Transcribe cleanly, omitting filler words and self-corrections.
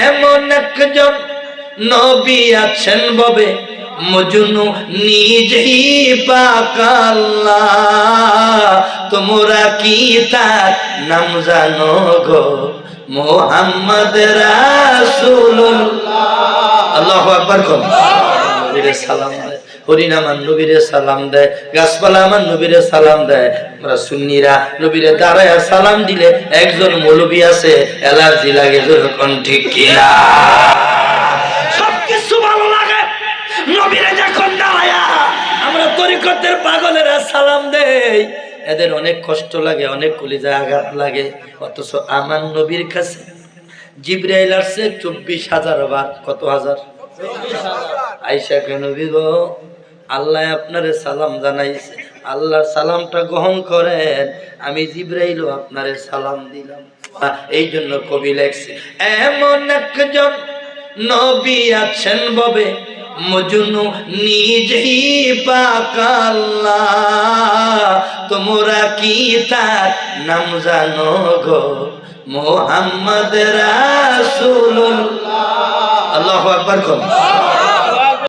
এমন একজন নবী আছেন ববে মজনু নিজেই পাক আল্লাহ, তোমরা কি তার নাম জানো গো? মুহাম্মদ রাসূলুল্লাহ। আল্লাহু আকবার। কোন নবীরে সালাম দেয়, হরিণ আমার নবীরে সালাম দেয়, গাছপালা আমার নবীরে সালাম দেয়। আমরা সুন্নিরা নবীরে দাঁড়ায় সালাম দিলে একজন মৌলবী আছে অ্যালার্জি লাগে, যখন ঠিক কিনা? সবকিছু ভালো লাগে, নবীরে যখন দাঁড়ায় আমরা তরিকতের পাগলেরা সালাম দেই, এদের অনেক কষ্ট লাগে, অনেক কলিজায় আঘাত লাগে। অথচ আমার নবীর কাছে জিবরাইল আসছে 24,000 বার। কত হাজার? আয়েশা কেন নবী গো, আল্লাহ আপনারে সালাম জানাইছে, আল্লাহর সালামটা গ্রহণ করেন, আমি জিবরাইলও আপনারে সালাম দিলাম। এই জন্য কবি লেখছে, এমন একজন নবী আছেন ববে মজনু নিজেই পাক আল্লাহ, তোমরা কি তার নাম জানো গো? মুহাম্মদ রাসূলুল্লাহ। আল্লাহু আকবার।